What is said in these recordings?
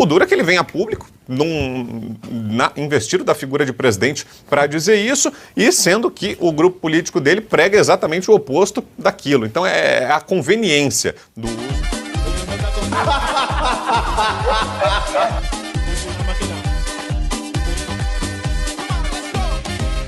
O duro é que ele vem a público, investido da figura de presidente, para dizer isso, e sendo que o grupo político dele prega exatamente o oposto daquilo. Então é a conveniência do uso.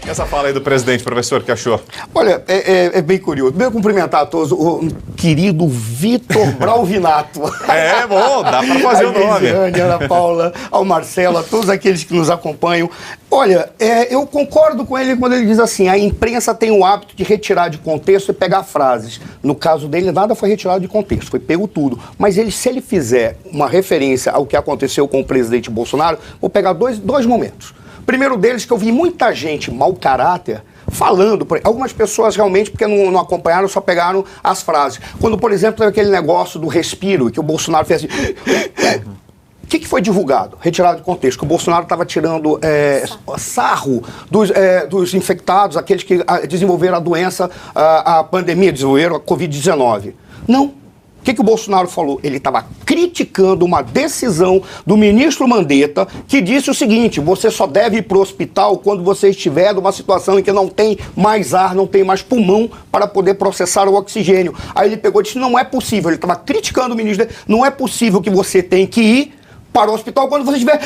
Essa fala aí do presidente, professor, que achou? Olha, é bem curioso. Primeiro, cumprimentar a todos o querido Vitor Bravinato. É bom, dá para fazer o nome. A Ana Paula, ao Marcelo, a todos aqueles que nos acompanham. Olha, eu concordo com ele quando ele diz assim, a imprensa tem o hábito de retirar de contexto e pegar frases. No caso dele, nada foi retirado de contexto, foi pego tudo. Mas se ele fizer uma referência ao que aconteceu com o presidente Bolsonaro, vou pegar dois momentos. Primeiro deles, que eu vi muita gente mau caráter falando, algumas pessoas realmente, porque não acompanharam, só pegaram as frases. Quando, por exemplo, teve aquele negócio do respiro, que o Bolsonaro fez assim... O que foi divulgado? Retirado de contexto, que o Bolsonaro estava tirando sarro dos infectados, aqueles que desenvolveram a doença, a pandemia, desenvolveram a Covid-19. Não. O que o Bolsonaro falou? Ele estava criticando uma decisão do ministro Mandetta que disse o seguinte, você só deve ir para o hospital quando você estiver numa situação em que não tem mais ar, não tem mais pulmão para poder processar o oxigênio. Aí ele pegou e disse, não é possível, ele estava criticando o ministro, não é possível que você tenha que ir para o hospital quando você estiver,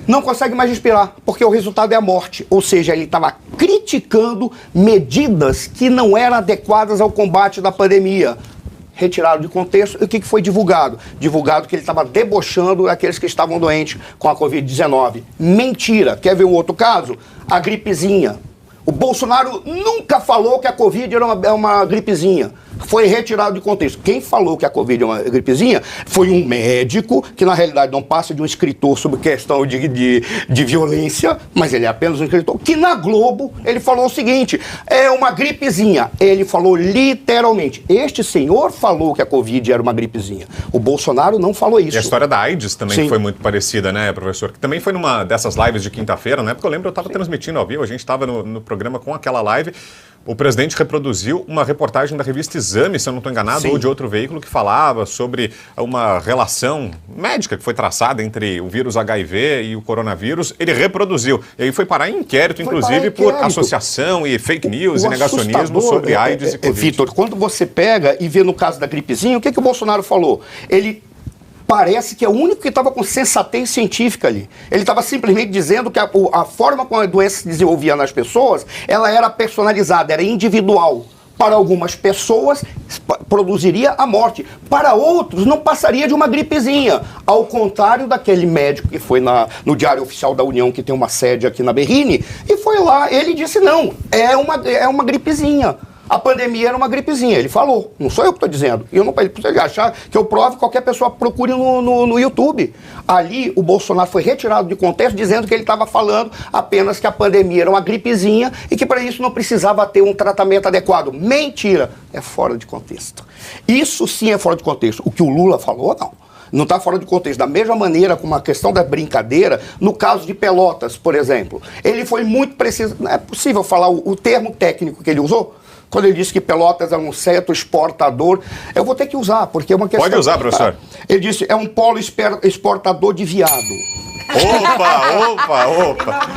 não consegue mais respirar, porque o resultado é a morte. Ou seja, ele estava criticando medidas que não eram adequadas ao combate da pandemia. Retirado de contexto, e o que foi divulgado? Divulgado que ele estava debochando aqueles que estavam doentes com a Covid-19. Mentira! Quer ver um outro caso? A gripezinha. O Bolsonaro nunca falou que a Covid era uma gripezinha. Foi retirado de contexto. Quem falou que a Covid é uma gripezinha foi um médico, que na realidade não passa de um escritor sobre questão de violência, mas ele é apenas um escritor, que na Globo ele falou o seguinte, é uma gripezinha. Ele falou literalmente. Este senhor falou que a Covid era uma gripezinha. O Bolsonaro não falou isso. E a história da AIDS também foi muito parecida, né, professor? Que também foi numa dessas lives de quinta-feira, né? Porque eu lembro, eu estava transmitindo ao vivo, a gente estava no programa com aquela live. O presidente reproduziu uma reportagem da revista Exame, se eu não estou enganado, ou de outro veículo que falava sobre uma relação médica que foi traçada entre o vírus HIV e o coronavírus. Ele reproduziu. E aí foi parar em inquérito, inclusive, por associação e fake news e negacionismo sobre AIDS e Covid. Vitor, quando você pega e vê no caso da gripezinha, o que o Bolsonaro falou? Ele... Parece que é o único que estava com sensatez científica ali. Ele estava simplesmente dizendo que a forma como a doença se desenvolvia nas pessoas, ela era personalizada, era individual. Para algumas pessoas, produziria a morte. Para outros, não passaria de uma gripezinha. Ao contrário daquele médico que foi no Diário Oficial da União, que tem uma sede aqui na Berrini, e foi lá, ele disse, não, é uma gripezinha. A pandemia era uma gripezinha, ele falou, não sou eu que estou dizendo. E eu não preciso achar que eu prove, qualquer pessoa procure no YouTube. Ali o Bolsonaro foi retirado de contexto dizendo que ele estava falando apenas que a pandemia era uma gripezinha e que para isso não precisava ter um tratamento adequado. Mentira! É fora de contexto. Isso sim é fora de contexto. O que o Lula falou, não. Não está fora de contexto. Da mesma maneira como a questão da brincadeira, no caso de Pelotas, por exemplo, ele foi muito preciso. Não é possível falar o termo técnico que ele usou? Quando ele disse que Pelotas é um certo exportador, eu vou ter que usar, porque é uma questão... Pode usar, professor. Ele disse, é um polo exportador de viado. Opa!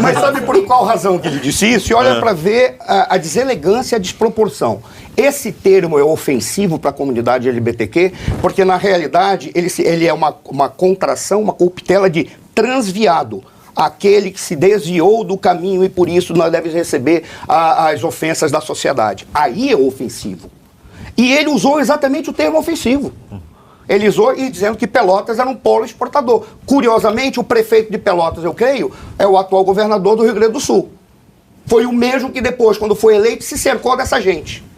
Mas sabe por qual razão que ele disse isso? E olha para ver a deselegância e a desproporção. Esse termo é ofensivo para a comunidade LGBTQ, porque na realidade ele é uma contração, uma corruptela de transviado. Aquele que se desviou do caminho e por isso nós devemos receber as ofensas da sociedade. Aí é ofensivo. E ele usou exatamente o termo ofensivo. Ele usou e dizendo que Pelotas era um polo exportador. Curiosamente, o prefeito de Pelotas, eu creio, é o atual governador do Rio Grande do Sul. Foi o mesmo que depois, quando foi eleito, se cercou dessa gente.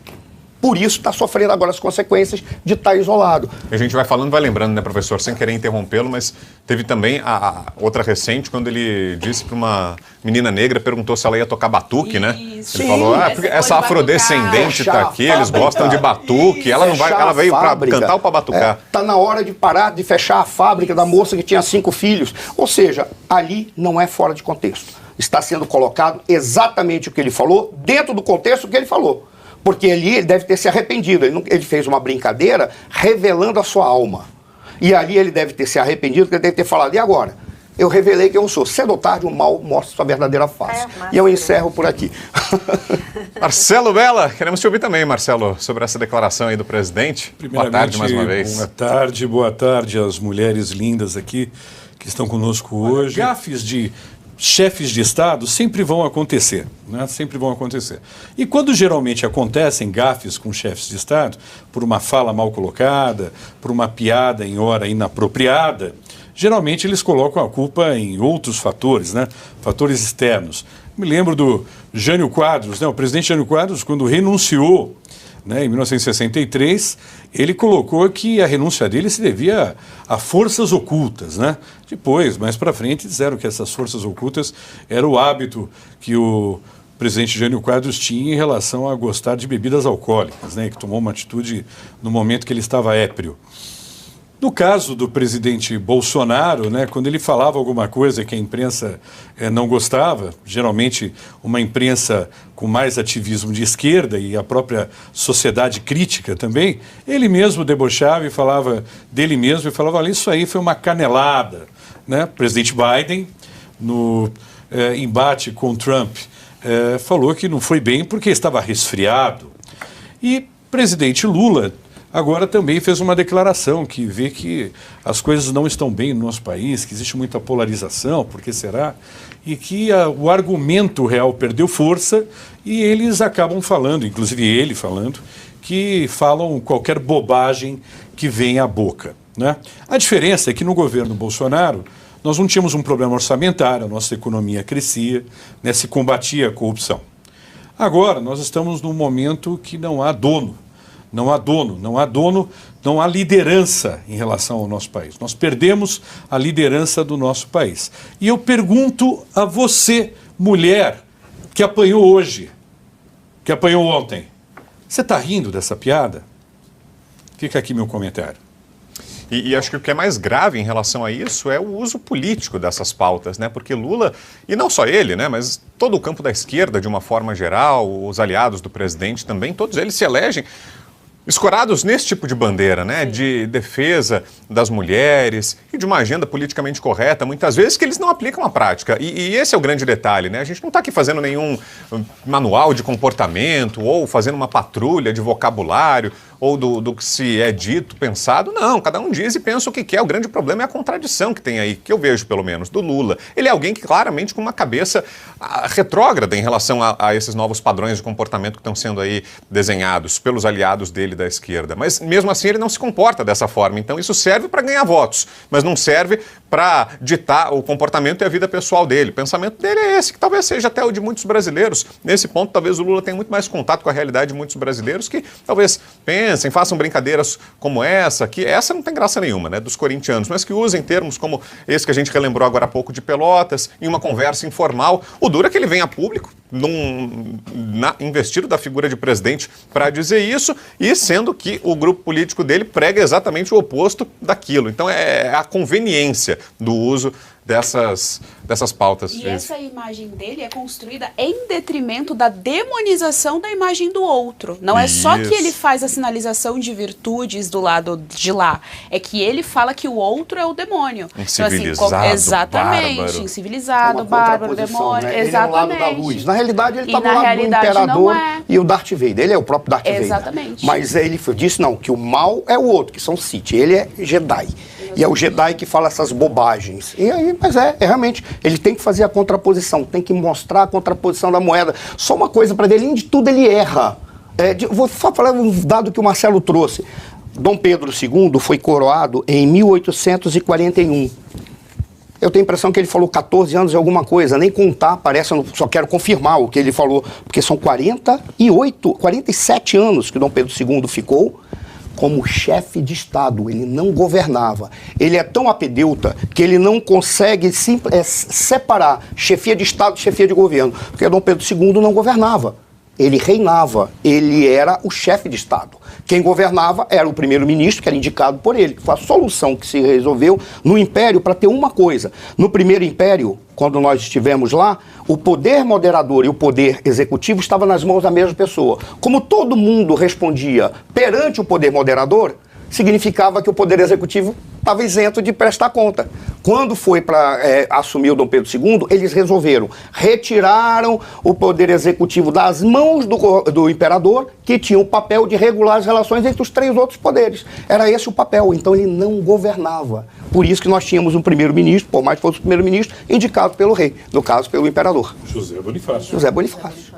Por isso está sofrendo agora as consequências de estar isolado. A gente vai falando, vai lembrando, né, professor, sem querer interrompê-lo, mas teve também a outra recente, quando ele disse para uma menina negra, perguntou se ela ia tocar batuque, né? Isso. Ele falou, porque essa afrodescendente está aqui, eles gostam de batuque, ela não vai, ela veio para cantar ou para batucar? Está na hora de parar, de fechar a fábrica da moça que tinha 5 filhos. Ou seja, ali não é fora de contexto. Está sendo colocado exatamente o que ele falou, dentro do contexto que ele falou. Porque ele deve ter se arrependido. Ele fez uma brincadeira revelando a sua alma. E ali ele deve ter se arrependido, porque ele deve ter falado, e agora? Eu revelei quem eu sou. Cedo ou tarde, o mal mostra sua verdadeira face. E eu encerro por aqui. Marcelo Bella, queremos te ouvir também, Marcelo, sobre essa declaração aí do presidente. Boa tarde mais uma vez. Boa tarde às mulheres lindas aqui que estão conosco hoje. Gafes de chefes de Estado sempre vão acontecer, né? Sempre vão acontecer. E quando geralmente acontecem gafes com chefes de Estado, por uma fala mal colocada, por uma piada em hora inapropriada, geralmente eles colocam a culpa em outros fatores, né? Fatores externos. Me lembro do Jânio Quadros, né? O presidente Jânio Quadros, quando renunciou, né, em 1963, ele colocou que a renúncia dele se devia a forças ocultas, né? Depois, mais para frente, disseram que essas forças ocultas era o hábito que o presidente Jânio Quadros tinha em relação a gostar de bebidas alcoólicas, né? Que tomou uma atitude no momento que ele estava éprio. No caso do presidente Bolsonaro, né, quando ele falava alguma coisa que a imprensa não gostava, geralmente uma imprensa com mais ativismo de esquerda e a própria sociedade crítica também, ele mesmo debochava e falava dele mesmo e falava, olha, isso aí foi uma canelada, né? O presidente Biden, no embate com Trump, falou que não foi bem porque estava resfriado. E o presidente Lula agora também fez uma declaração que vê que as coisas não estão bem no nosso país, que existe muita polarização, por que será? E que o argumento real perdeu força e eles acabam falando, inclusive ele falando, que falam qualquer bobagem que vem à boca, né? A diferença é que no governo Bolsonaro nós não tínhamos um problema orçamentário, a nossa economia crescia, né, se combatia a corrupção. Agora nós estamos num momento que não há dono. Não há liderança em relação ao nosso país. Nós perdemos a liderança do nosso país. E eu pergunto a você, mulher, que apanhou hoje, que apanhou ontem, você está rindo dessa piada? Fica aqui meu comentário. E acho que o que é mais grave em relação a isso é o uso político dessas pautas, né? Porque Lula, e não só ele, né? Mas todo o campo da esquerda, de uma forma geral, os aliados do presidente também, todos eles se elegem escorados nesse tipo de bandeira, né? De defesa das mulheres e de uma agenda politicamente correta, muitas vezes, que eles não aplicam à prática. E esse é o grande detalhe, né? A gente não está aqui fazendo nenhum manual de comportamento ou fazendo uma patrulha de vocabulário ou do que se é dito, pensado. Não, cada um diz e pensa o que quer. O grande problema é a contradição que tem aí, que eu vejo, pelo menos, do Lula. Ele é alguém que claramente com uma cabeça retrógrada em relação a esses novos padrões de comportamento que estão sendo aí desenhados pelos aliados dele da esquerda. Mas, mesmo assim, ele não se comporta dessa forma. Então, isso serve para ganhar votos, mas não serve para ditar o comportamento e a vida pessoal dele. O pensamento dele é esse, que talvez seja até o de muitos brasileiros. Nesse ponto, talvez o Lula tenha muito mais contato com a realidade de muitos brasileiros que talvez pensem, façam brincadeiras como essa, que essa não tem graça nenhuma, né, dos corintianos, mas que usem termos como esse que a gente relembrou agora há pouco de Pelotas, em uma conversa informal. O duro é que ele vem a público, investido da figura de presidente, para dizer isso, e sendo que o grupo político dele prega exatamente o oposto daquilo. Então é a conveniência do uso dessas pautas. E essa imagem dele é construída em detrimento da demonização da imagem do outro. Não é só que ele faz a sinalização de virtudes do lado de lá, é que ele fala que o outro é o demônio. Incivilizado, então, assim, exatamente, bárbaro. Incivilizado, bárbaro, demônio, né? Exatamente. Ele é o lado da luz. Na realidade, ele está do lado do realidade, imperador e o Darth Vader. Ele é o próprio Darth Vader. Exatamente. Mas ele disse, não, que o mal é o outro, que são Sith. Ele é Jedi. E é o Jedi que fala essas bobagens. E aí, mas realmente, ele tem que fazer a contraposição, tem que mostrar a contraposição da moeda. Só uma coisa para ver, além de tudo, ele erra. Vou falar um dado que o Marcelo trouxe. Dom Pedro II foi coroado em 1841. Eu tenho a impressão que ele falou 14 anos e alguma coisa, nem contar, parece, eu só quero confirmar o que ele falou, porque são 47 anos que Dom Pedro II ficou como chefe de Estado, ele não governava. Ele é tão apedeuta que ele não consegue separar chefia de Estado de chefia de governo, porque Dom Pedro II não governava. Ele reinava, ele era o chefe de Estado. Quem governava era o primeiro-ministro, que era indicado por ele, que foi a solução que se resolveu no Império para ter uma coisa. No primeiro Império, quando nós estivemos lá, o poder moderador e o poder executivo estavam nas mãos da mesma pessoa. Como todo mundo respondia perante o poder moderador, significava que o Poder Executivo estava isento de prestar conta. Quando foi para assumir o Dom Pedro II, eles retiraram o Poder Executivo das mãos do imperador, que tinha o papel de regular as relações entre os 3 outros poderes. Era esse o papel, então ele não governava. Por isso que nós tínhamos um primeiro-ministro, por mais que fosse o primeiro-ministro, indicado pelo rei, no caso pelo imperador. José Bonifácio. José Bonifácio.